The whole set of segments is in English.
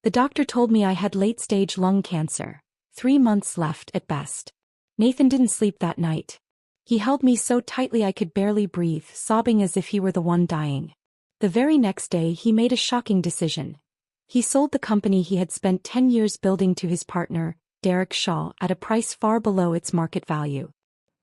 The doctor told me I had late-stage lung cancer. 3 months left at best. Nathan didn't sleep that night. He held me so tightly I could barely breathe, sobbing as if he were the one dying. The very next day he made a shocking decision. He sold the company he had spent 10 years building to his partner, Derek Shaw, at a price far below its market value.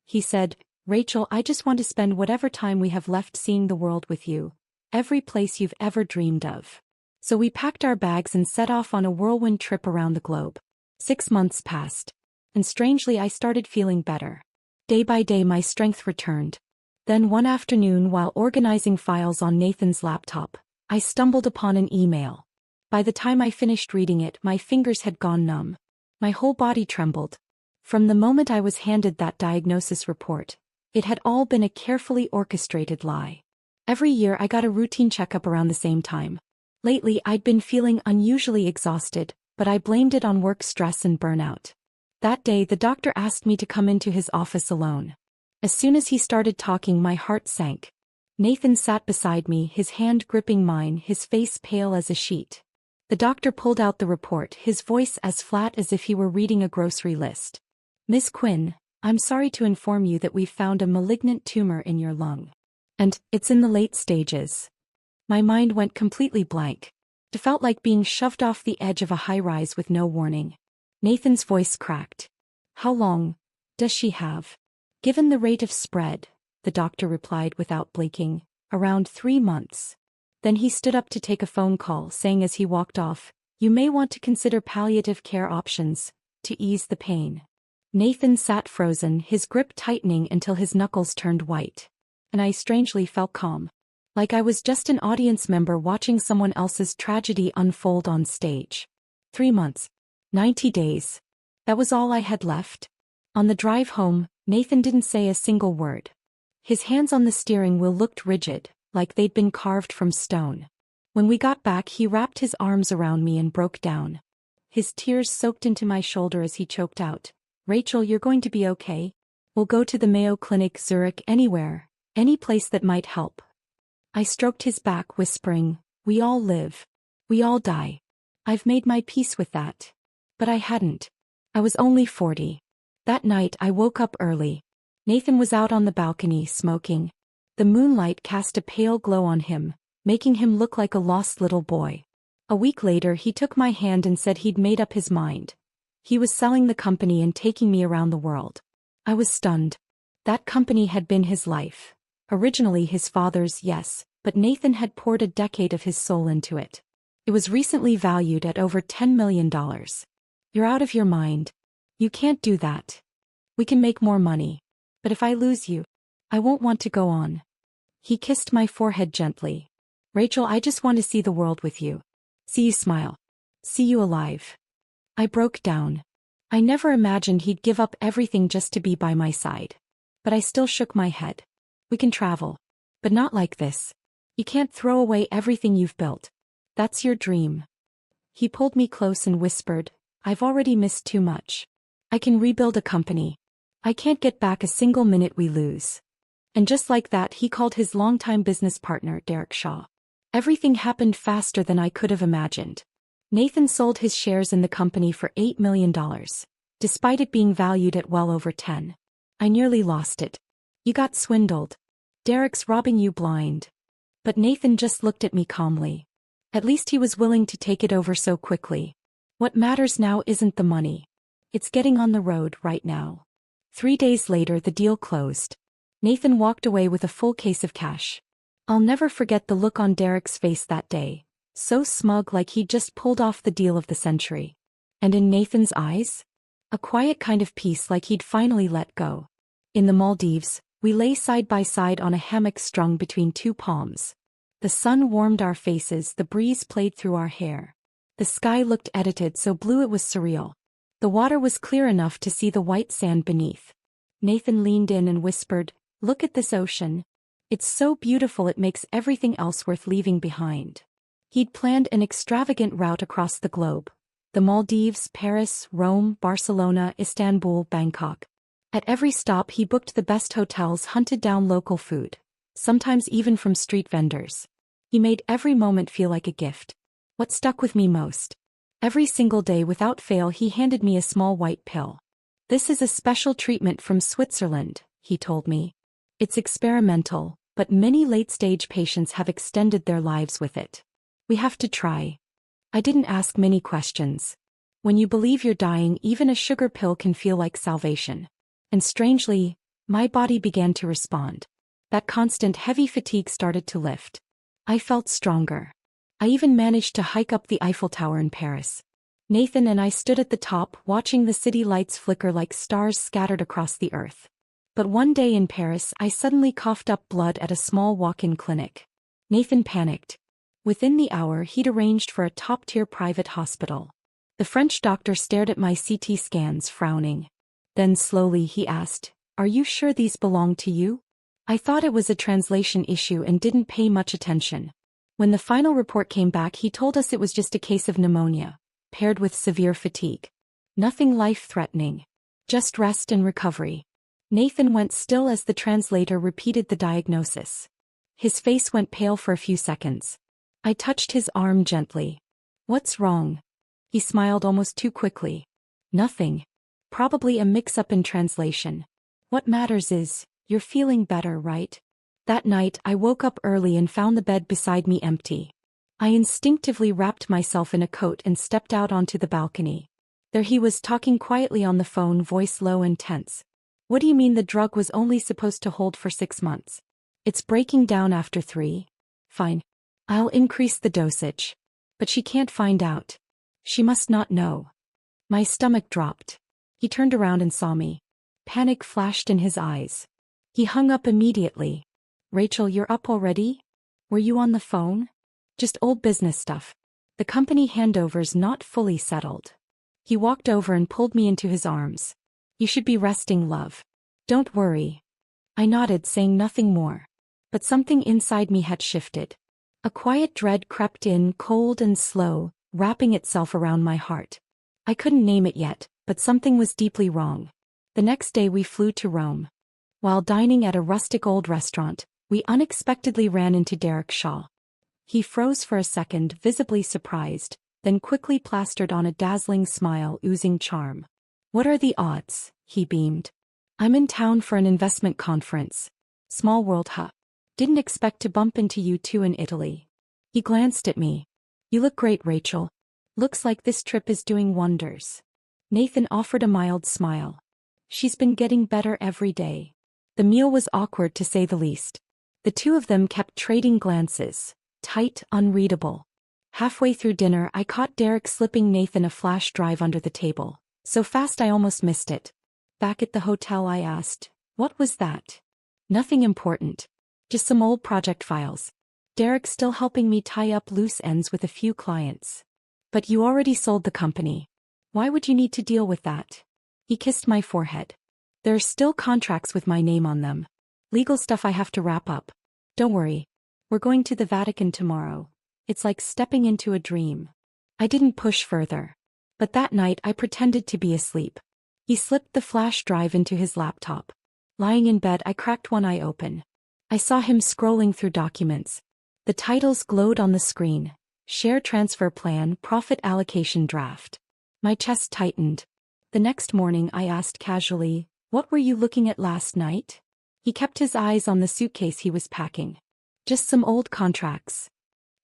He said, "Rachel, I just want to spend whatever time we have left seeing the world with you. Every place you've ever dreamed of." So we packed our bags and set off on a whirlwind trip around the globe. 6 months passed. And strangely I started feeling better. Day by day my strength returned. Then one afternoon while organizing files on Nathan's laptop, I stumbled upon an email. By the time I finished reading it, my fingers had gone numb. My whole body trembled. From the moment I was handed that diagnosis report, it had all been a carefully orchestrated lie. Every year I got a routine checkup around the same time. Lately I'd been feeling unusually exhausted, but I blamed it on work stress and burnout. That day the doctor asked me to come into his office alone. As soon as he started talking my heart sank. Nathan sat beside me, his hand gripping mine, his face pale as a sheet. The doctor pulled out the report, his voice as flat as if he were reading a grocery list. "Miss Quinn, I'm sorry to inform you that we've found a malignant tumor in your lung. And it's in the late stages." My mind went completely blank. It felt like being shoved off the edge of a high-rise with no warning. Nathan's voice cracked. "How long does she have?" "Given the rate of spread," the doctor replied without blinking, "around 3 months." Then he stood up to take a phone call, saying as he walked off, "You may want to consider palliative care options to ease the pain." Nathan sat frozen, his grip tightening until his knuckles turned white. And I strangely felt calm. Like I was just an audience member watching someone else's tragedy unfold on stage. 3 months. 90 days. That was all I had left. On the drive home, Nathan didn't say a single word. His hands on the steering wheel looked rigid, like they'd been carved from stone. When we got back he wrapped his arms around me and broke down. His tears soaked into my shoulder as he choked out, "Rachel, you're going to be okay. We'll go to the Mayo Clinic, Zurich, anywhere, any place that might help." I stroked his back, whispering, "We all live. We all die. I've made my peace with that." But I hadn't. I was only 40. That night I woke up early. Nathan was out on the balcony smoking. The moonlight cast a pale glow on him, making him look like a lost little boy. A week later he took my hand and said he'd made up his mind. He was selling the company and taking me around the world. I was stunned. That company had been his life. Originally his father's, yes, but Nathan had poured a decade of his soul into it. It was recently valued at over $10 million. "You're out of your mind. You can't do that. We can make more money. But if I lose you, I won't want to go on." He kissed my forehead gently. "Rachel, I just want to see the world with you. See you smile. See you alive." I broke down. I never imagined he'd give up everything just to be by my side. But I still shook my head. "We can travel. But not like this. You can't throw away everything you've built. That's your dream." He pulled me close and whispered, "I've already missed too much. I can rebuild a company. I can't get back a single minute we lose." And just like that he called his longtime business partner, Derek Shaw. Everything happened faster than I could have imagined. Nathan sold his shares in the company for $8 million, despite it being valued at well over 10. I nearly lost it. "You got swindled. Derek's robbing you blind." But Nathan just looked at me calmly. At least he was willing to take it over so quickly. What matters now isn't the money. It's getting on the road right now. 3 days later the deal closed. Nathan walked away with a full case of cash. I'll never forget the look on Derek's face that day. So smug, like he'd just pulled off the deal of the century. And in Nathan's eyes? A quiet kind of peace, like he'd finally let go. In the Maldives, we lay side by side on a hammock strung between 2 palms. The sun warmed our faces, the breeze played through our hair. The sky looked edited, so blue it was surreal. The water was clear enough to see the white sand beneath. Nathan leaned in and whispered, "Look at this ocean. It's so beautiful it makes everything else worth leaving behind." He'd planned an extravagant route across the globe. The Maldives, Paris, Rome, Barcelona, Istanbul, Bangkok. At every stop he booked the best hotels, hunted down local food, sometimes even from street vendors. He made every moment feel like a gift. What stuck with me most? Every single day without fail he handed me a small white pill. "This is a special treatment from Switzerland," he told me. "It's experimental, but many late-stage patients have extended their lives with it. We have to try." I didn't ask many questions. When you believe you're dying, even a sugar pill can feel like salvation. And strangely, my body began to respond. That constant heavy fatigue started to lift. I felt stronger. I even managed to hike up the Eiffel Tower in Paris. Nathan and I stood at the top, watching the city lights flicker like stars scattered across the earth. But one day in Paris, I suddenly coughed up blood at a small walk-in clinic. Nathan panicked. Within the hour, he'd arranged for a top-tier private hospital. The French doctor stared at my CT scans, frowning. Then slowly he asked, "Are you sure these belong to you?" I thought it was a translation issue and didn't pay much attention. When the final report came back, he told us it was just a case of pneumonia, paired with severe fatigue. Nothing life-threatening. Just rest and recovery. Nathan went still as the translator repeated the diagnosis. His face went pale for a few seconds. I touched his arm gently. "What's wrong?" He smiled almost too quickly. "Nothing. Probably a mix-up in translation. What matters is, you're feeling better, right?" That night, I woke up early and found the bed beside me empty. I instinctively wrapped myself in a coat and stepped out onto the balcony. There he was, talking quietly on the phone, voice low and tense. "What do you mean the drug was only supposed to hold for 6 months? It's breaking down after 3. Fine. I'll increase the dosage. But she can't find out. She must not know." My stomach dropped. He turned around and saw me. Panic flashed in his eyes. He hung up immediately. "Rachel, you're up already? Were you on the phone?" "Just old business stuff. The company handover's not fully settled." He walked over and pulled me into his arms. "You should be resting, love. Don't worry." I nodded, saying nothing more. But something inside me had shifted. A quiet dread crept in, cold and slow, wrapping itself around my heart. I couldn't name it yet, but something was deeply wrong. The next day we flew to Rome. While dining at a rustic old restaurant, we unexpectedly ran into Derek Shaw. He froze for a second, visibly surprised, then quickly plastered on a dazzling smile oozing charm. "What are the odds?" he beamed. "I'm in town for an investment conference. Small world, huh? Didn't expect to bump into you two in Italy." He glanced at me. "You look great, Rachel. Looks like this trip is doing wonders." Nathan offered a mild smile. "She's been getting better every day." The meal was awkward, to say the least. The two of them kept trading glances, tight, unreadable. Halfway through dinner, I caught Derek slipping Nathan a flash drive under the table, so fast I almost missed it. Back at the hotel, I asked, "What was that?" "Nothing important. Just some old project files. Derek's still helping me tie up loose ends with a few clients." "But you already sold the company. Why would you need to deal with that?" He kissed my forehead. "There are still contracts with my name on them. Legal stuff I have to wrap up. Don't worry. We're going to the Vatican tomorrow. It's like stepping into a dream." I didn't push further. But that night I pretended to be asleep. He slipped the flash drive into his laptop. Lying in bed, I cracked one eye open. I saw him scrolling through documents. The titles glowed on the screen. Share transfer plan, profit allocation draft. My chest tightened. The next morning I asked casually, "What were you looking at last night?" He kept his eyes on the suitcase he was packing. "Just some old contracts."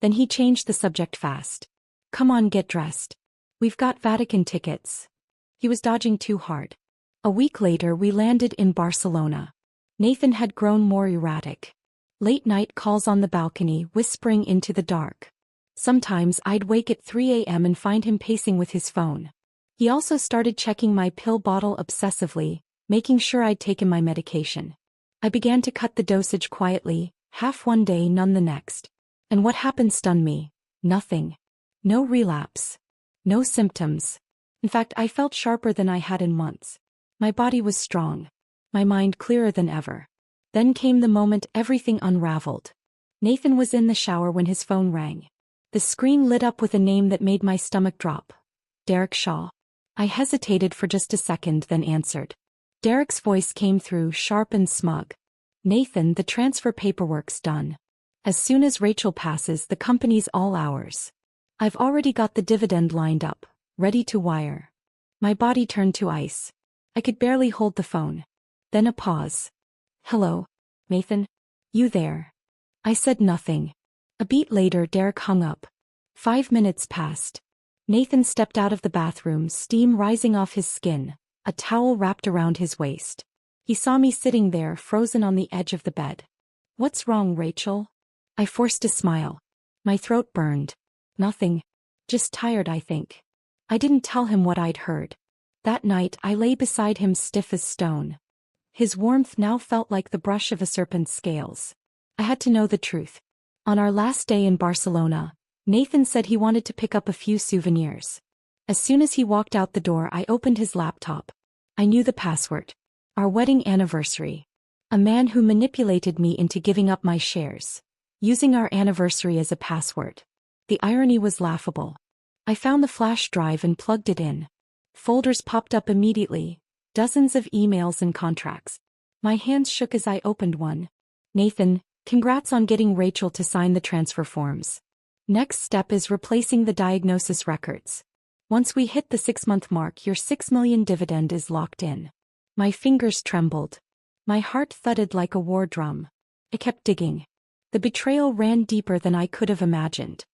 Then he changed the subject fast. "Come on, get dressed. We've got Vatican tickets." He was dodging too hard. A week later we landed in Barcelona. Nathan had grown more erratic. Late night calls on the balcony, whispering into the dark. Sometimes I'd wake at 3 a.m. and find him pacing with his phone. He also started checking my pill bottle obsessively, making sure I'd taken my medication. I began to cut the dosage quietly, half one day, none the next. And what happened stunned me. Nothing. No relapse. No symptoms. In fact, I felt sharper than I had in months. My body was strong. My mind clearer than ever. Then came the moment everything unraveled. Nathan was in the shower when his phone rang. The screen lit up with a name that made my stomach drop. Derek Shaw. I hesitated for just a second, then answered. Derek's voice came through, sharp and smug. "Nathan, the transfer paperwork's done. As soon as Rachel passes, the company's all ours. I've already got the dividend lined up, ready to wire. My body turned to ice. I could barely hold the phone. Then a pause. Hello, Nathan? You there? I said nothing. A beat later, Derek hung up. 5 minutes passed. Nathan stepped out of the bathroom, steam rising off his skin, a towel wrapped around his waist. He saw me sitting there, frozen on the edge of the bed. What's wrong, Rachel? I forced a smile. My throat burned. Nothing. Just tired, I think. I didn't tell him what I'd heard. That night I lay beside him stiff as stone. His warmth now felt like the brush of a serpent's scales. I had to know the truth. On our last day in Barcelona, Nathan said he wanted to pick up a few souvenirs. As soon as he walked out the door, I opened his laptop. I knew the password. Our wedding anniversary. A man who manipulated me into giving up my shares, using our anniversary as a password. The irony was laughable. I found the flash drive and plugged it in. Folders popped up immediately, dozens of emails and contracts. My hands shook as I opened one. Nathan, congrats on getting Rachel to sign the transfer forms. Next step is replacing the diagnosis records. Once we hit the 6-month mark, your $6 million dividend is locked in. My fingers trembled. My heart thudded like a war drum. I kept digging. The betrayal ran deeper than I could have imagined.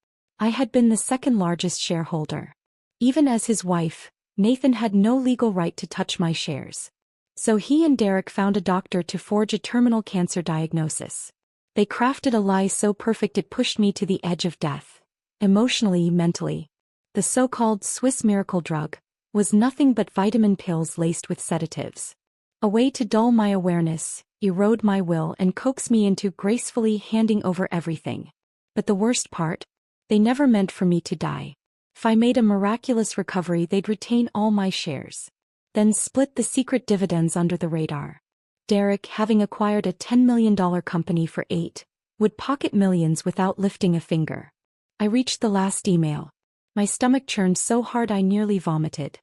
I had been the second largest shareholder. Even as his wife, Nathan had no legal right to touch my shares. So he and Derek found a doctor to forge a terminal cancer diagnosis. They crafted a lie so perfect it pushed me to the edge of death. Emotionally, mentally. The so-called Swiss miracle drug was nothing but vitamin pills laced with sedatives. A way to dull my awareness, erode my will, and coax me into gracefully handing over everything. But the worst part? They never meant for me to die. If I made a miraculous recovery, they'd retain all my shares. Then split the secret dividends under the radar. Derek, having acquired a $10 million company for 8, would pocket millions without lifting a finger. I reached the last email. My stomach churned so hard I nearly vomited.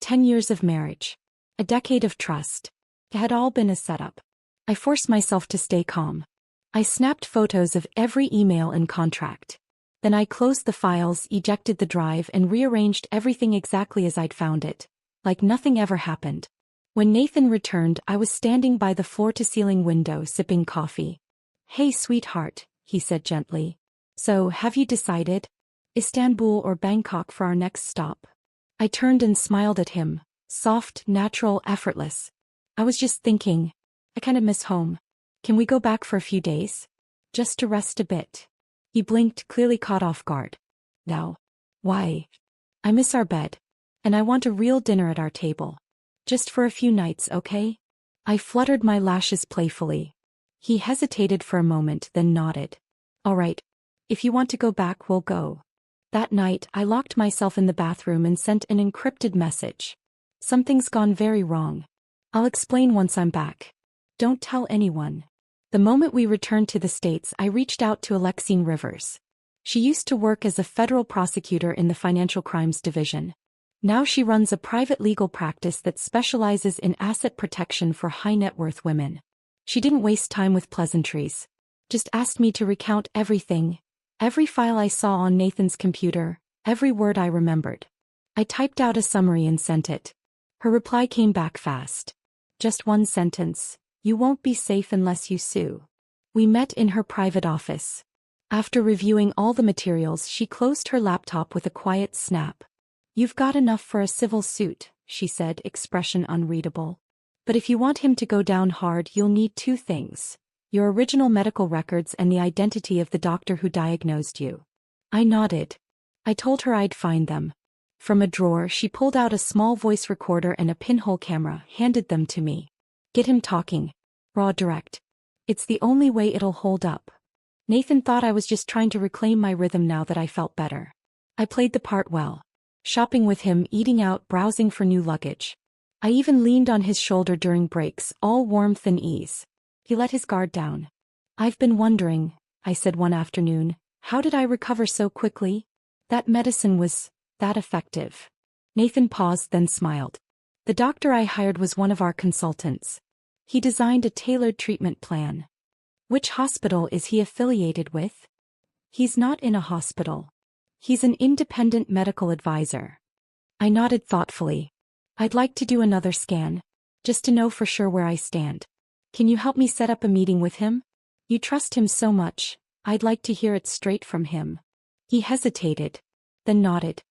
10 years of marriage. A decade of trust. It had all been a setup. I forced myself to stay calm. I snapped photos of every email and contract. Then I closed the files, ejected the drive, and rearranged everything exactly as I'd found it, like nothing ever happened. When Nathan returned, I was standing by the floor-to-ceiling window sipping coffee. Hey, sweetheart, he said gently. So, have you decided? Istanbul or Bangkok for our next stop? I turned and smiled at him, soft, natural, effortless. I was just thinking, I kind of miss home. Can we go back for a few days? Just to rest a bit. He blinked, clearly caught off guard. No. Why? I miss our bed. And I want a real dinner at our table. Just for a few nights, okay? I fluttered my lashes playfully. He hesitated for a moment, then nodded. All right. If you want to go back, we'll go. That night, I locked myself in the bathroom and sent an encrypted message. Something's gone very wrong. I'll explain once I'm back. Don't tell anyone. The moment we returned to the States, I reached out to Alexine Rivers. She used to work as a federal prosecutor in the Financial Crimes Division. Now she runs a private legal practice that specializes in asset protection for high-net-worth women. She didn't waste time with pleasantries. Just asked me to recount everything, every file I saw on Nathan's computer, every word I remembered. I typed out a summary and sent it. Her reply came back fast. Just one sentence. You won't be safe unless you sue. We met in her private office. After reviewing all the materials, she closed her laptop with a quiet snap. You've got enough for a civil suit, she said, expression unreadable. But if you want him to go down hard, you'll need 2 things. Your original medical records and the identity of the doctor who diagnosed you. I nodded. I told her I'd find them. From a drawer, she pulled out a small voice recorder and a pinhole camera, handed them to me. Get him talking. Raw, direct. It's the only way it'll hold up. Nathan thought I was just trying to reclaim my rhythm now that I felt better. I played the part well. Shopping with him, eating out, browsing for new luggage. I even leaned on his shoulder during breaks, all warmth and ease. He let his guard down. I've been wondering, I said one afternoon, how did I recover so quickly? That medicine was that effective. Nathan paused, then smiled. The doctor I hired was one of our consultants. He designed a tailored treatment plan. Which hospital is he affiliated with? He's not in a hospital. He's an independent medical advisor. I nodded thoughtfully. I'd like to do another scan. Just to know for sure where I stand. Can you help me set up a meeting with him? You trust him so much, I'd like to hear it straight from him. He hesitated, then nodded.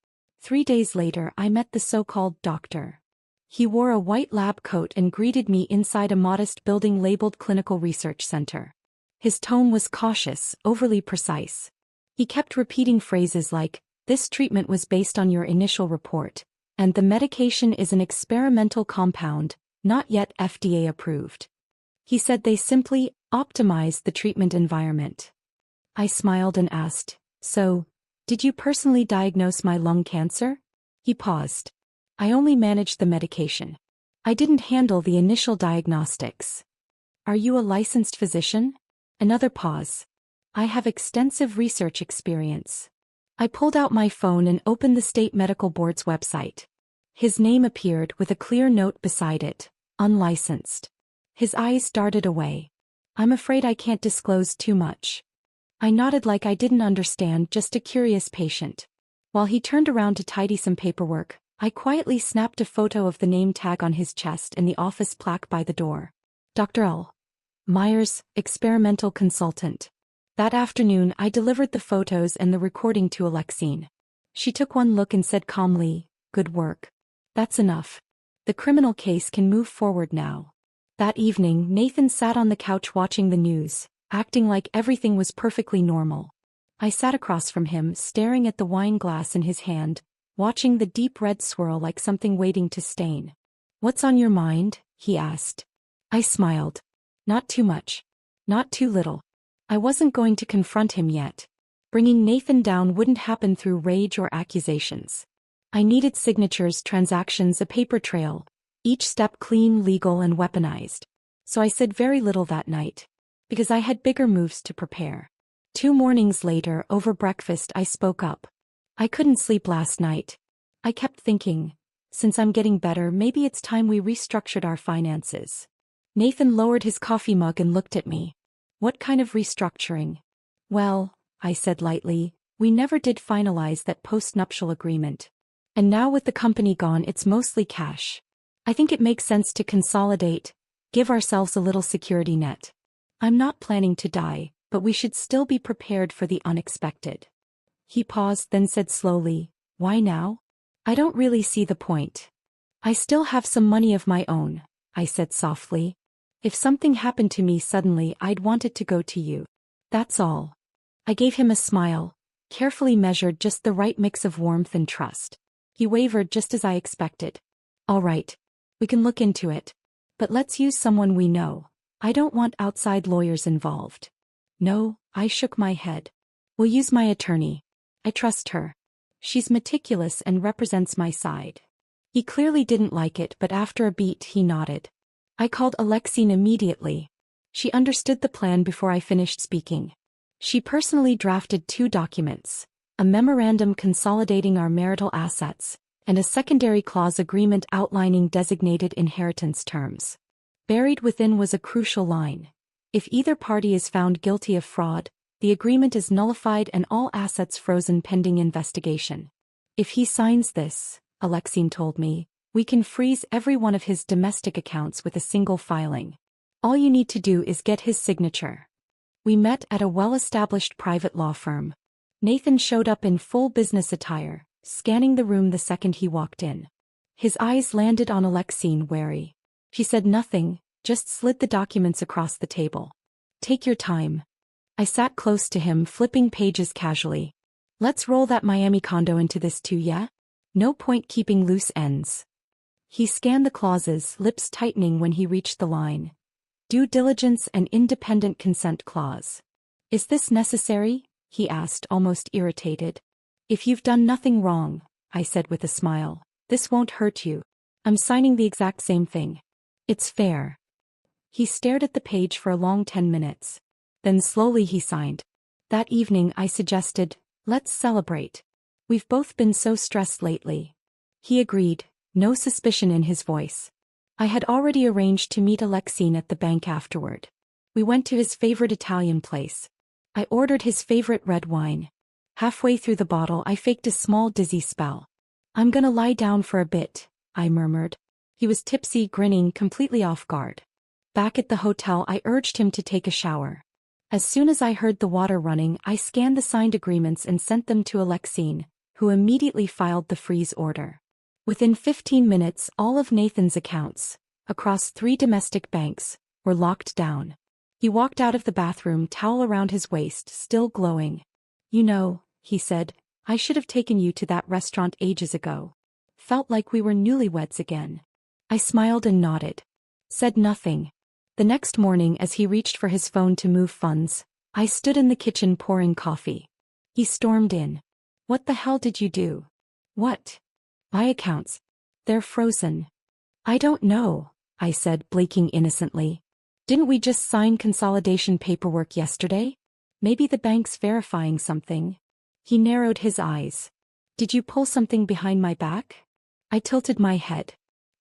3 days later I met the so-called doctor. He wore a white lab coat and greeted me inside a modest building labeled Clinical Research Center. His tone was cautious, overly precise. He kept repeating phrases like, "This treatment was based on your initial report, and the medication is an experimental compound, not yet FDA approved." He said they simply optimized the treatment environment. I smiled and asked, "So, did you personally diagnose my lung cancer?" He paused. "I only managed the medication. I didn't handle the initial diagnostics." "Are you a licensed physician?" Another pause. "I have extensive research experience." I pulled out my phone and opened the state medical board's website. His name appeared with a clear note beside it, "Unlicensed." His eyes darted away. "I'm afraid I can't disclose too much." I nodded like I didn't understand, just a curious patient. While he turned around to tidy some paperwork, I quietly snapped a photo of the name tag on his chest and the office plaque by the door. Dr. L. Myers, experimental consultant. That afternoon I delivered the photos and the recording to Alexine. She took one look and said calmly, "Good work. That's enough. The criminal case can move forward now." That evening Nathan sat on the couch watching the news, acting like everything was perfectly normal. I sat across from him, staring at the wine glass in his hand, watching the deep red swirl like something waiting to stain. "What's on your mind?" he asked. I smiled. Not too much. Not too little. I wasn't going to confront him yet. Bringing Nathan down wouldn't happen through rage or accusations. I needed signatures, transactions, a paper trail, each step clean, legal, and weaponized. So I said very little that night, because I had bigger moves to prepare. 2 mornings later, over breakfast, I spoke up. "I couldn't sleep last night. I kept thinking, since I'm getting better, maybe it's time we restructured our finances." Nathan lowered his coffee mug and looked at me. "What kind of restructuring?" "Well," I said lightly, "we never did finalize that post-nuptial agreement. And now with the company gone, it's mostly cash. I think it makes sense to consolidate, give ourselves a little security net. I'm not planning to die, but we should still be prepared for the unexpected." He paused, then said slowly, "Why now?" "I don't really see the point. I still have some money of my own," I said softly. "If something happened to me suddenly, I'd want it to go to you. That's all." I gave him a smile, carefully measured, just the right mix of warmth and trust. He wavered just as I expected. "All right. We can look into it. But let's use someone we know. I don't want outside lawyers involved." "No," I shook my head. "We'll use my attorney. I trust her. She's meticulous and represents my side." He clearly didn't like it, but after a beat he nodded. I called Alexine immediately. She understood the plan before I finished speaking. She personally drafted 2 documents, a memorandum consolidating our marital assets, and a secondary clause agreement outlining designated inheritance terms. Buried within was a crucial line. If either party is found guilty of fraud, the agreement is nullified and all assets frozen pending investigation. "If he signs this," Alexine told me, "we can freeze every one of his domestic accounts with a single filing. All you need to do is get his signature." We met at a well-established private law firm. Nathan showed up in full business attire, scanning the room the second he walked in. His eyes landed on Alexine, wary. She said nothing, just slid the documents across the table. "Take your time." I sat close to him, flipping pages casually. "Let's roll that Miami condo into this too, yeah? No point keeping loose ends." He scanned the clauses, lips tightening when he reached the line. "Due diligence and independent consent clause." "Is this necessary?" he asked, almost irritated. "If you've done nothing wrong," I said with a smile, "this won't hurt you. I'm signing the exact same thing. It's fair." He stared at the page for a long 10 minutes. Then slowly he signed. That evening I suggested, "Let's celebrate. We've both been so stressed lately." He agreed, no suspicion in his voice. I had already arranged to meet Alexine at the bank afterward. We went to his favorite Italian place. I ordered his favorite red wine. Halfway through the bottle I faked a small dizzy spell. I'm gonna lie down for a bit, I murmured. He was tipsy, grinning, completely off guard. Back at the hotel, I urged him to take a shower. As soon as I heard the water running, I scanned the signed agreements and sent them to Alexine, who immediately filed the freeze order. Within 15 minutes, all of Nathan's accounts, across 3 domestic banks, were locked down. He walked out of the bathroom, towel around his waist, still glowing. You know, he said, I should have taken you to that restaurant ages ago. Felt like we were newlyweds again. I smiled and nodded. Said nothing. The next morning, as he reached for his phone to move funds, I stood in the kitchen pouring coffee. He stormed in. What the hell did you do? What? My accounts. They're frozen. I don't know, I said, blinking innocently. Didn't we just sign consolidation paperwork yesterday? Maybe the bank's verifying something. He narrowed his eyes. Did you pull something behind my back? I tilted my head.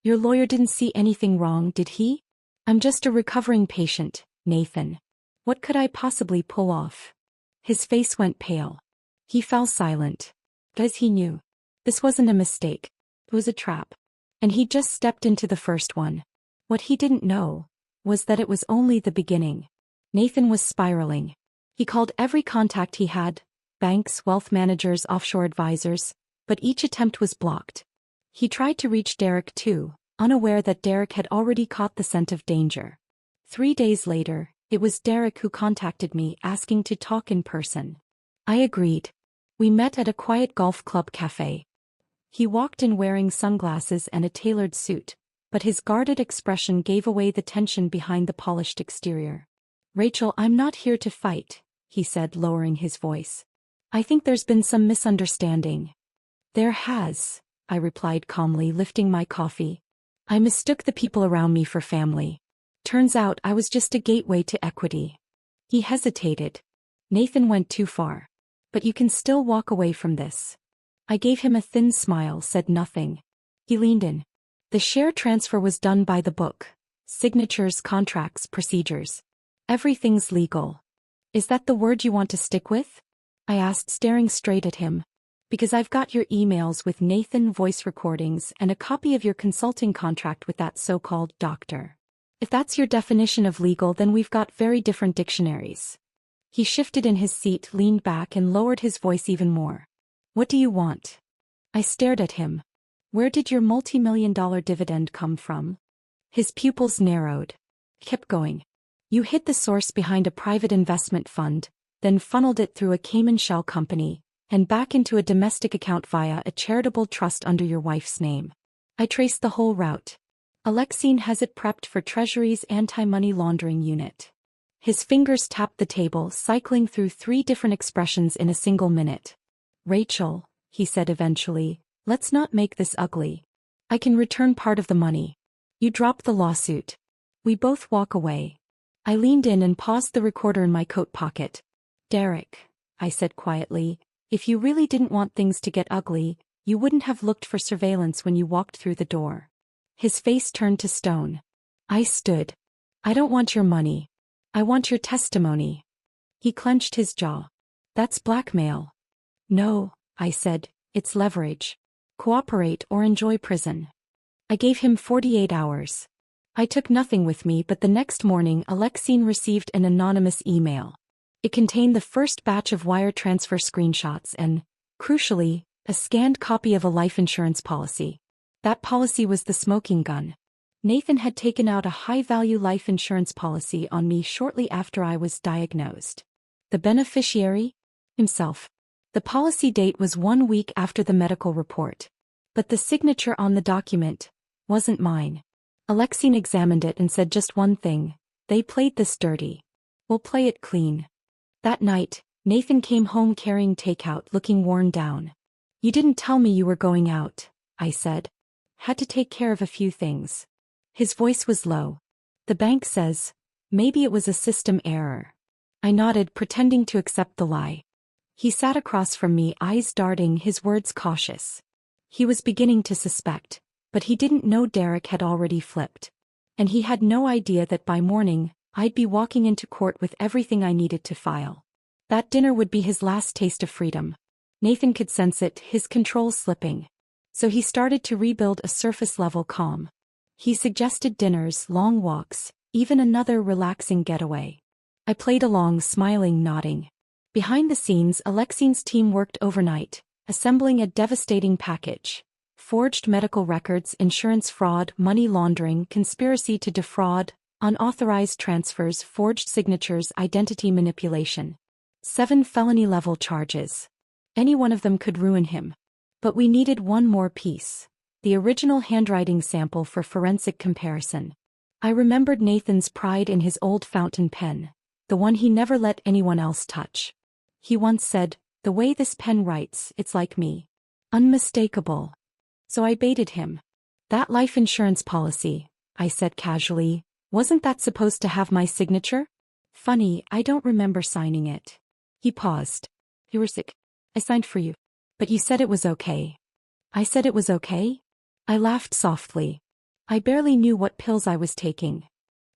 Your lawyer didn't see anything wrong, did he? I'm just a recovering patient, Nathan. What could I possibly pull off? His face went pale. He fell silent. Because he knew. This wasn't a mistake. It was a trap. And he just stepped into the first one. What he didn't know was that it was only the beginning. Nathan was spiraling. He called every contact he had, banks, wealth managers, offshore advisors, but each attempt was blocked. He tried to reach Derek too, unaware that Derek had already caught the scent of danger. 3 days later, it was Derek who contacted me asking to talk in person. I agreed. We met at a quiet golf club cafe. He walked in wearing sunglasses and a tailored suit, but his guarded expression gave away the tension behind the polished exterior. Rachel, I'm not here to fight, he said, lowering his voice. I think there's been some misunderstanding. There has, I replied calmly, lifting my coffee. I mistook the people around me for family. Turns out I was just a gateway to equity. He hesitated. Nathan went too far. But you can still walk away from this. I gave him a thin smile, said nothing. He leaned in. The share transfer was done by the book. Signatures, contracts, procedures. Everything's legal. Is that the word you want to stick with? I asked, staring straight at him. Because I've got your emails with Nathan, voice recordings, and a copy of your consulting contract with that so-called doctor. If that's your definition of legal, then we've got very different dictionaries. He shifted in his seat, leaned back, and lowered his voice even more. What do you want? I stared at him. Where did your multi-million-dollar dividend come from? His pupils narrowed. Kept going. You hid the source behind a private investment fund, then funneled it through a Cayman shell company, and back into a domestic account via a charitable trust under your wife's name. I traced the whole route. Alexine has it prepped for Treasury's anti-money laundering unit. His fingers tapped the table, cycling through 3 different expressions in a single minute. Rachel, he said eventually, let's not make this ugly. I can return part of the money. You drop the lawsuit. We both walk away. I leaned in and paused the recorder in my coat pocket. Derek, I said quietly, if you really didn't want things to get ugly, you wouldn't have looked for surveillance when you walked through the door. His face turned to stone. I stood. I don't want your money. I want your testimony. He clenched his jaw. That's blackmail. No, I said, it's leverage. Cooperate or enjoy prison. I gave him 48 hours. I took nothing with me, but the next morning Alexine received an anonymous email. It contained the first batch of wire transfer screenshots and, crucially, a scanned copy of a life insurance policy. That policy was the smoking gun. Nathan had taken out a high-value life insurance policy on me shortly after I was diagnosed. The beneficiary? Himself. The policy date was 1 week after the medical report. But the signature on the document wasn't mine. Alexine examined it and said just one thing. They played this dirty. We'll play it clean. That night, Nathan came home carrying takeout, looking worn down. You didn't tell me you were going out, I said. Had to take care of a few things. His voice was low. The bank says, maybe it was a system error. I nodded, pretending to accept the lie. He sat across from me, eyes darting, his words cautious. He was beginning to suspect, but he didn't know Derek had already flipped. And he had no idea that by morning, I'd be walking into court with everything I needed to file. That dinner would be his last taste of freedom. Nathan could sense it, his control slipping. So he started to rebuild a surface-level calm. He suggested dinners, long walks, even another relaxing getaway. I played along, smiling, nodding. Behind the scenes, Alexine's team worked overnight, assembling a devastating package. Forged medical records, insurance fraud, money laundering, conspiracy to defraud, unauthorized transfers, forged signatures, identity manipulation. 7 felony-level charges. Any one of them could ruin him. But we needed one more piece. The original handwriting sample for forensic comparison. I remembered Nathan's pride in his old fountain pen, the one he never let anyone else touch. He once said, "The way this pen writes, it's like me. Unmistakable." So I baited him. "That life insurance policy," I said casually, "wasn't that supposed to have my signature?" "Funny, I don't remember signing it." He paused. "You were sick. I signed for you. But you said it was okay." I said it was okay? I laughed softly. I barely knew what pills I was taking.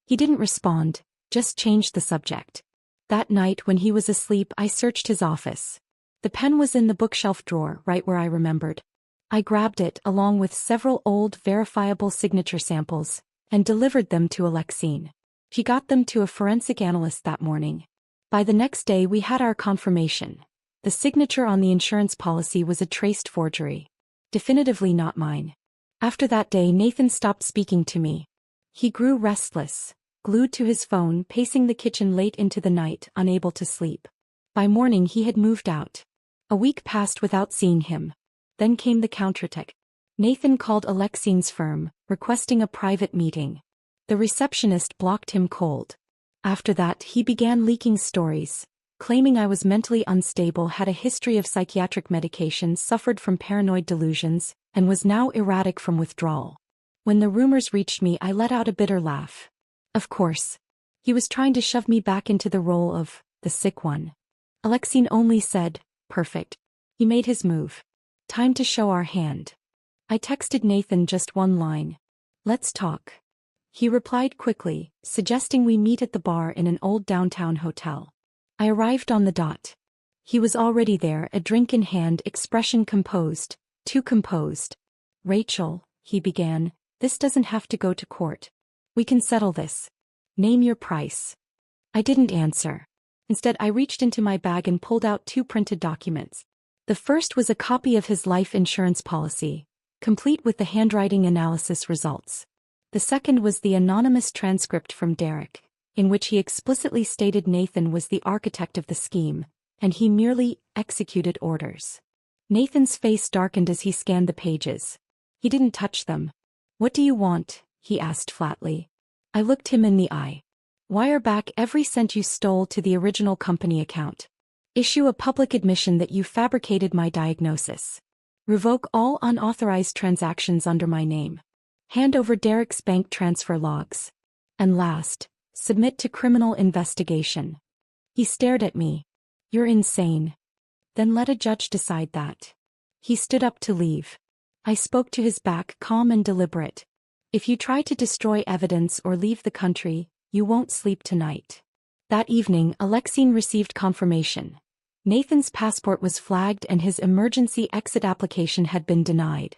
He didn't respond, just changed the subject. That night when he was asleep, I searched his office. The pen was in the bookshelf drawer, right where I remembered. I grabbed it along with several old verifiable signature samples and delivered them to Alexine. She got them to a forensic analyst that morning. By the next day we had our confirmation. The signature on the insurance policy was a traced forgery. Definitively not mine. After that day, Nathan stopped speaking to me. He grew restless, glued to his phone, pacing the kitchen late into the night, unable to sleep. By morning he had moved out. A week passed without seeing him. Then came the counterattack. Nathan called Alexine's firm, requesting a private meeting. The receptionist blocked him cold. After that, he began leaking stories, claiming I was mentally unstable, had a history of psychiatric medication, suffered from paranoid delusions, and was now erratic from withdrawal. When the rumors reached me, I let out a bitter laugh. Of course. He was trying to shove me back into the role of the sick one. Alexine only said, "Perfect." He made his move. Time to show our hand. I texted Nathan just one line. "Let's talk." He replied quickly, suggesting we meet at the bar in an old downtown hotel. I arrived on the dot. He was already there, a drink in hand, expression composed, too composed. "Rachel," he began, "this doesn't have to go to court. We can settle this. Name your price." I didn't answer. Instead, I reached into my bag and pulled out 2 printed documents. The first was a copy of his life insurance policy, complete with the handwriting analysis results. The second was the anonymous transcript from Derek, in which he explicitly stated Nathan was the architect of the scheme, and he merely executed orders. Nathan's face darkened as he scanned the pages. He didn't touch them. "What do you want?" he asked flatly. I looked him in the eye. "Wire back every cent you stole to the original company account. Issue a public admission that you fabricated my diagnosis. Revoke all unauthorized transactions under my name. Hand over Derek's bank transfer logs. And last, submit to criminal investigation." He stared at me. "You're insane." "Then let a judge decide that." He stood up to leave. I spoke to his back, calm and deliberate. "If you try to destroy evidence or leave the country, you won't sleep tonight." That evening, Alexine received confirmation. Nathan's passport was flagged and his emergency exit application had been denied.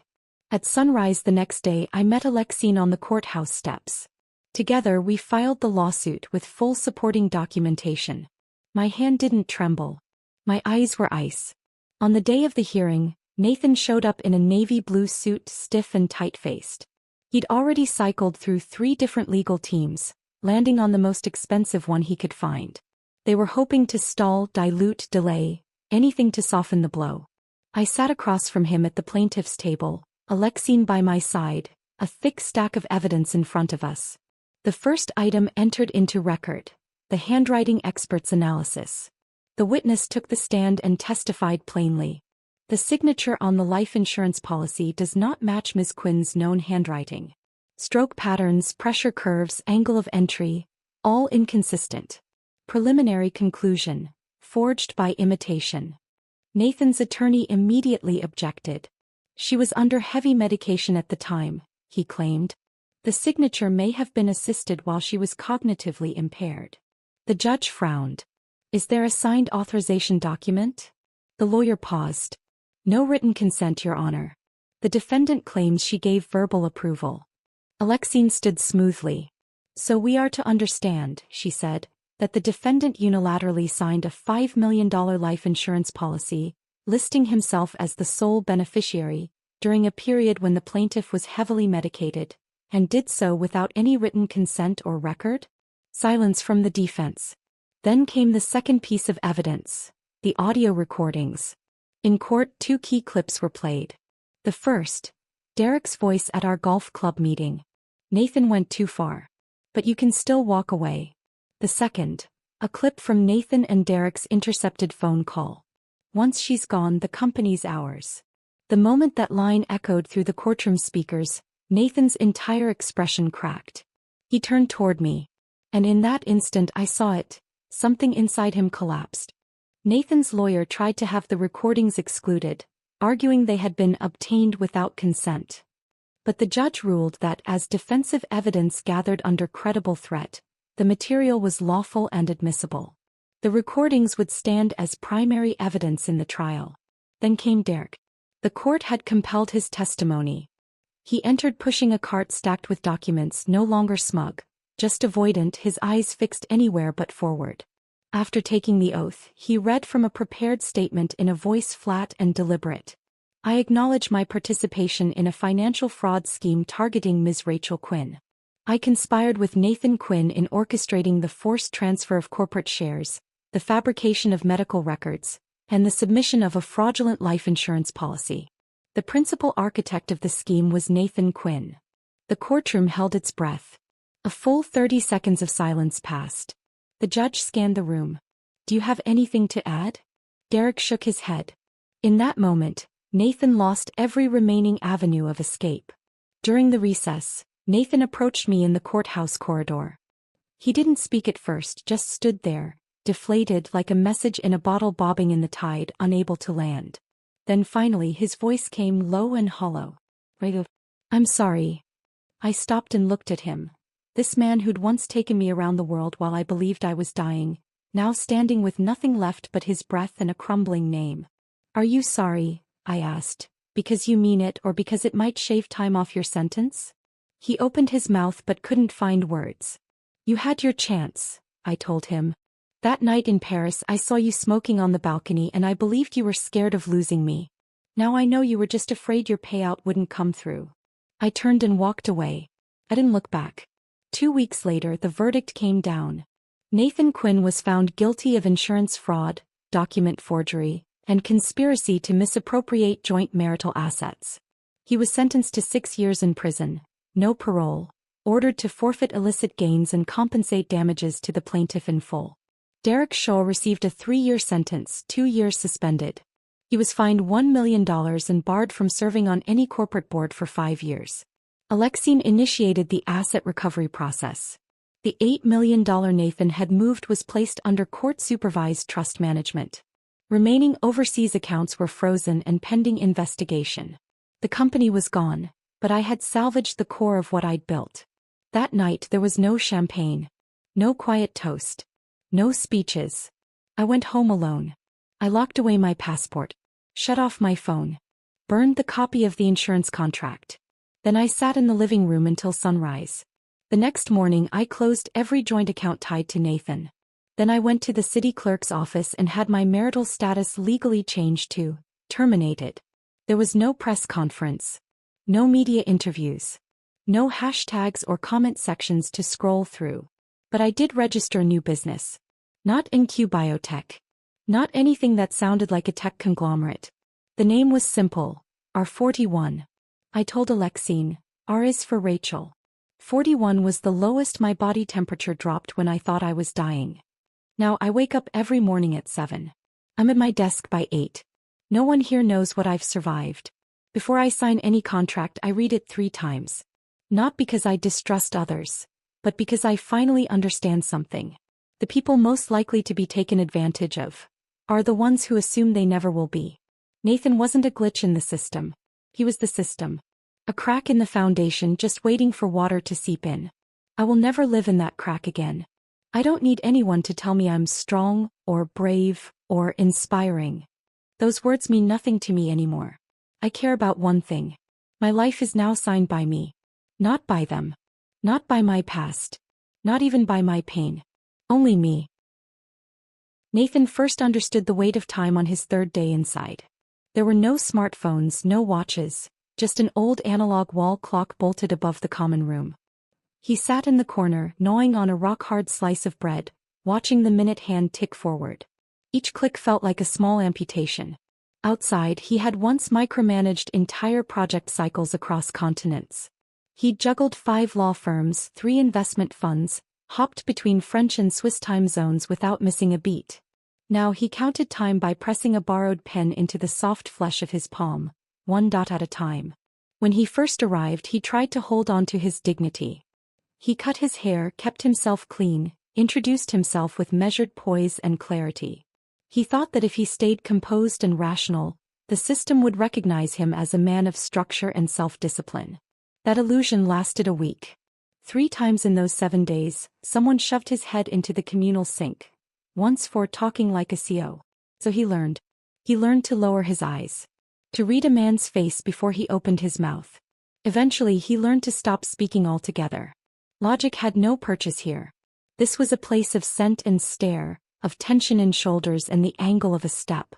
At sunrise the next day, I met Alexine on the courthouse steps. Together we filed the lawsuit with full supporting documentation. My hand didn't tremble. My eyes were ice. On the day of the hearing, Nathan showed up in a navy blue suit, stiff and tight-faced. He'd already cycled through 3 different legal teams, landing on the most expensive one he could find. They were hoping to stall, dilute, delay, anything to soften the blow. I sat across from him at the plaintiff's table, Alexine by my side, a thick stack of evidence in front of us. The first item entered into record, the handwriting expert's analysis. The witness took the stand and testified plainly. The signature on the life insurance policy does not match Ms. Quinn's known handwriting. Stroke patterns, pressure curves, angle of entry, all inconsistent. Preliminary conclusion: forged by imitation. Nathan's attorney immediately objected. She was under heavy medication at the time, he claimed. The signature may have been assisted while she was cognitively impaired. The judge frowned. "Is there a signed authorization document?" The lawyer paused. "No written consent, Your Honor." The defendant claims she gave verbal approval. Alexine stood smoothly. So we are to understand, she said, that the defendant unilaterally signed a $5 million life insurance policy, listing himself as the sole beneficiary, during a period when the plaintiff was heavily medicated, and did so without any written consent or record? Silence from the defense. Then came the second piece of evidence, the audio recordings. In court, 2 key clips were played. The first, Derek's voice at our golf club meeting. Nathan went too far. But you can still walk away. The second, a clip from Nathan and Derek's intercepted phone call. Once she's gone, the company's ours. The moment that line echoed through the courtroom speakers, Nathan's entire expression cracked. He turned toward me. And in that instant I saw it. Something inside him collapsed. Nathan's lawyer tried to have the recordings excluded, arguing they had been obtained without consent. But the judge ruled that as defensive evidence gathered under credible threat, the material was lawful and admissible. The recordings would stand as primary evidence in the trial. Then came Derek. The court had compelled his testimony. He entered pushing a cart stacked with documents, no longer smug, just avoidant, his eyes fixed anywhere but forward. After taking the oath, he read from a prepared statement in a voice flat and deliberate. I acknowledge my participation in a financial fraud scheme targeting Ms. Rachel Quinn. I conspired with Nathan Quinn in orchestrating the forced transfer of corporate shares, the fabrication of medical records, and the submission of a fraudulent life insurance policy. The principal architect of the scheme was Nathan Quinn. The courtroom held its breath. A full 30 seconds of silence passed. The judge scanned the room. Do you have anything to add? Derek shook his head. In that moment, Nathan lost every remaining avenue of escape. During the recess, Nathan approached me in the courthouse corridor. He didn't speak at first, just stood there, deflated like a message in a bottle bobbing in the tide, unable to land. Then finally his voice came low and hollow. I'm sorry. I stopped and looked at him. This man who'd once taken me around the world while I believed I was dying, now standing with nothing left but his breath and a crumbling name. Are you sorry? I asked. Because you mean it or because it might shave time off your sentence? He opened his mouth but couldn't find words. You had your chance, I told him. That night in Paris I saw you smoking on the balcony and I believed you were scared of losing me. Now I know you were just afraid your payout wouldn't come through. I turned and walked away. I didn't look back. 2 weeks later the verdict came down. Nathan Quinn was found guilty of insurance fraud, document forgery, and conspiracy to misappropriate joint marital assets. He was sentenced to 6 years in prison, no parole, ordered to forfeit illicit gains and compensate damages to the plaintiff in full. Derek Shaw received a 3-year sentence, 2 years suspended. He was fined $1 million and barred from serving on any corporate board for 5 years. Alexine initiated the asset recovery process. The $8 million Nathan had moved was placed under court-supervised trust management. Remaining overseas accounts were frozen and pending investigation. The company was gone, but I had salvaged the core of what I'd built. That night there was no champagne, no quiet toast, no speeches. I went home alone. I locked away my passport, shut off my phone, burned the copy of the insurance contract. Then I sat in the living room until sunrise. The next morning I closed every joint account tied to Nathan. Then I went to the city clerk's office and had my marital status legally changed to terminated. There was no press conference, no media interviews, no hashtags or comment sections to scroll through. But I did register new business. Not NQ Biotech. Not anything that sounded like a tech conglomerate. The name was simple, R41. I told Alexine, R is for Rachel. 41 was the lowest my body temperature dropped when I thought I was dying. Now I wake up every morning at 7. I'm at my desk by 8. No one here knows what I've survived. Before I sign any contract I read it 3 times. Not because I distrust others, but because I finally understand something. The people most likely to be taken advantage of are the ones who assume they never will be. Nathan wasn't a glitch in the system. He was the system. A crack in the foundation just waiting for water to seep in. I will never live in that crack again. I don't need anyone to tell me I'm strong, or brave, or inspiring. Those words mean nothing to me anymore. I care about one thing. My life is now signed by me. Not by them. Not by my past. Not even by my pain. Only me. Nathan first understood the weight of time on his third day inside. There were no smartphones, no watches, just an old analog wall clock bolted above the common room. He sat in the corner, gnawing on a rock-hard slice of bread, watching the minute hand tick forward. Each click felt like a small amputation. Outside, he had once micromanaged entire project cycles across continents. He'd juggled 5 law firms, 3 investment funds, hopped between French and Swiss time zones without missing a beat. Now he counted time by pressing a borrowed pen into the soft flesh of his palm, 1 dot at a time. When he first arrived, he tried to hold on to his dignity. He cut his hair, kept himself clean, introduced himself with measured poise and clarity. He thought that if he stayed composed and rational, the system would recognize him as a man of structure and self-discipline. That illusion lasted a week. 3 times in those 7 days, someone shoved his head into the communal sink, once for talking like a CO. So he learned. He learned to lower his eyes. To read a man's face before he opened his mouth. Eventually he learned to stop speaking altogether. Logic had no purchase here. This was a place of scent and stare, of tension in shoulders and the angle of a step.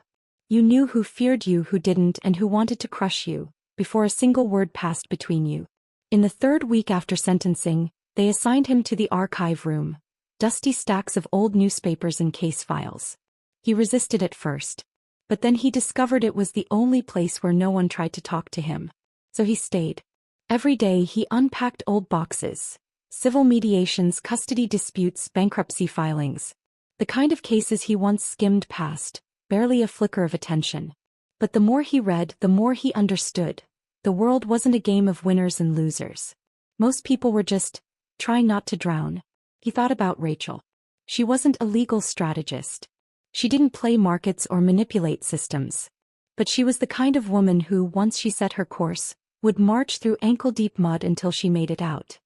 You knew who feared you, who didn't, and who wanted to crush you, before a single word passed between you. In the 3rd week after sentencing, they assigned him to the archive room, dusty stacks of old newspapers and case files. He resisted at first. But then he discovered it was the only place where no one tried to talk to him. So he stayed. Every day he unpacked old boxes. Civil mediations, custody disputes, bankruptcy filings. The kind of cases he once skimmed past, barely a flicker of attention. But the more he read, the more he understood. The world wasn't a game of winners and losers. Most people were just trying not to drown. He thought about Rachel. She wasn't a legal strategist. She didn't play markets or manipulate systems. But she was the kind of woman who, once she set her course, would march through ankle-deep mud until she made it out.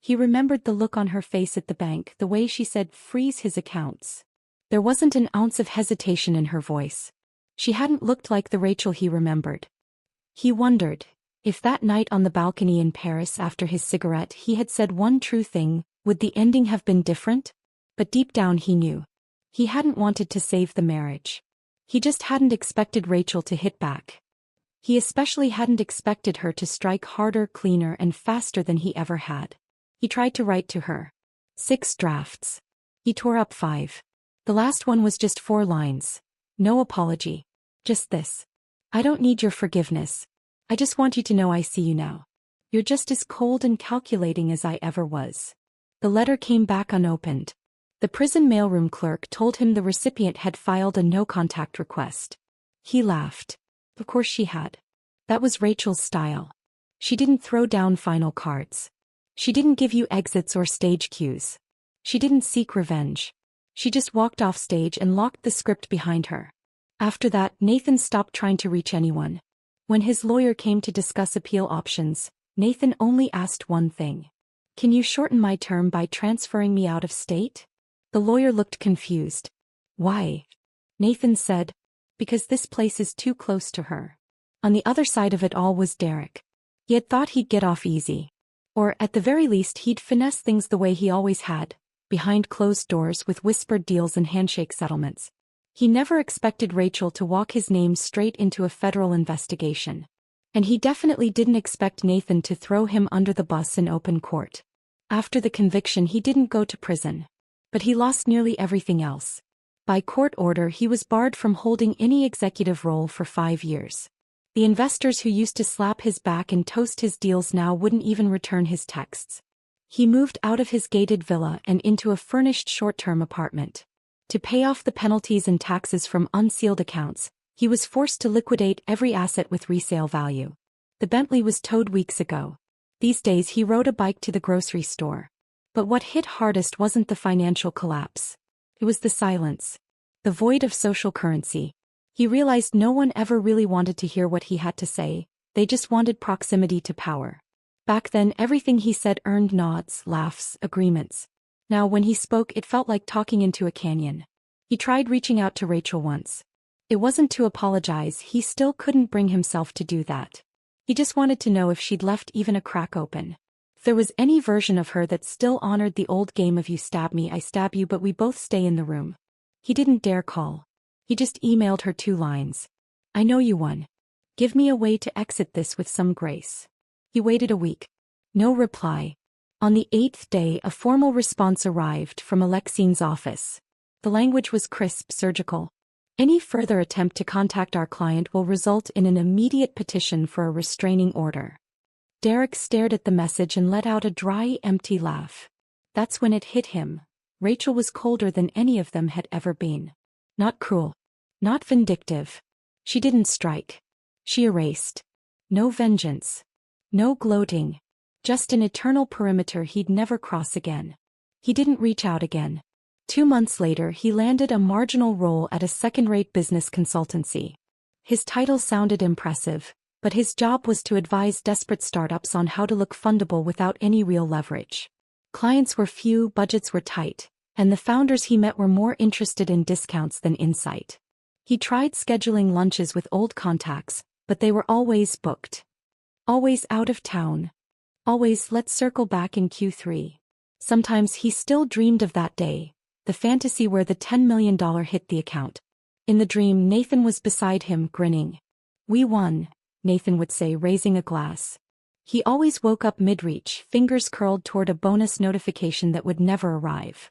He remembered the look on her face at the bank, the way she said, "Freeze his accounts." There wasn't an ounce of hesitation in her voice. She hadn't looked like the Rachel he remembered. He wondered, if that night on the balcony in Paris after his cigarette he had said one true thing, would the ending have been different? But deep down he knew. He hadn't wanted to save the marriage. He just hadn't expected Rachel to hit back. He especially hadn't expected her to strike harder, cleaner, and faster than he ever had. He tried to write to her. 6 drafts. He tore up 5. The last one was just 4 lines. No apology. Just this. I don't need your forgiveness. I just want you to know I see you now. You're just as cold and calculating as I ever was. The letter came back unopened. The prison mailroom clerk told him the recipient had filed a no-contact request. He laughed. Of course she had. That was Rachel's style. She didn't throw down final cards. She didn't give you exits or stage cues. She didn't seek revenge. She just walked off stage and locked the script behind her. After that, Nathan stopped trying to reach anyone. When his lawyer came to discuss appeal options, Nathan only asked one thing. Can you shorten my term by transferring me out of state? The lawyer looked confused. Why? Nathan said, because this place is too close to her. On the other side of it all was Derek. He had thought he'd get off easy. Or, at the very least, he'd finesse things the way he always had, behind closed doors with whispered deals and handshake settlements. He never expected Rachel to walk his name straight into a federal investigation. And he definitely didn't expect Nathan to throw him under the bus in open court. After the conviction, he didn't go to prison. But he lost nearly everything else. By court order, he was barred from holding any executive role for 5 years. The investors who used to slap his back and toast his deals now wouldn't even return his texts. He moved out of his gated villa and into a furnished short-term apartment. To pay off the penalties and taxes from unsealed accounts, he was forced to liquidate every asset with resale value. The Bentley was towed weeks ago. These days he rode a bike to the grocery store. But what hit hardest wasn't the financial collapse. It was the silence. The void of social currency. He realized no one ever really wanted to hear what he had to say, they just wanted proximity to power. Back then everything he said earned nods, laughs, agreements. Now when he spoke it felt like talking into a canyon. He tried reaching out to Rachel once. It wasn't to apologize, he still couldn't bring himself to do that. He just wanted to know if she'd left even a crack open. If there was any version of her that still honored the old game of you stab me, I stab you, but we both stay in the room. He didn't dare call. He just emailed her 2 lines. I know you won. Give me a way to exit this with some grace. He waited a week. No reply. On the 8th day, a formal response arrived from Alexine's office. The language was crisp, surgical. Any further attempt to contact our client will result in an immediate petition for a restraining order. Derek stared at the message and let out a dry, empty laugh. That's when it hit him. Rachel was colder than any of them had ever been. Not cruel. Not vindictive. She didn't strike. She erased. No vengeance. No gloating. Just an eternal perimeter he'd never cross again. He didn't reach out again. 2 months later, he landed a marginal role at a second-rate business consultancy. His title sounded impressive, but his job was to advise desperate startups on how to look fundable without any real leverage. Clients were few, budgets were tight, and the founders he met were more interested in discounts than insight. He tried scheduling lunches with old contacts, but they were always booked. Always out of town. Always, let's circle back in Q3. Sometimes he still dreamed of that day, the fantasy where the $10 million hit the account. In the dream, Nathan was beside him, grinning. We won, Nathan would say, raising a glass. He always woke up mid-reach, fingers curled toward a bonus notification that would never arrive.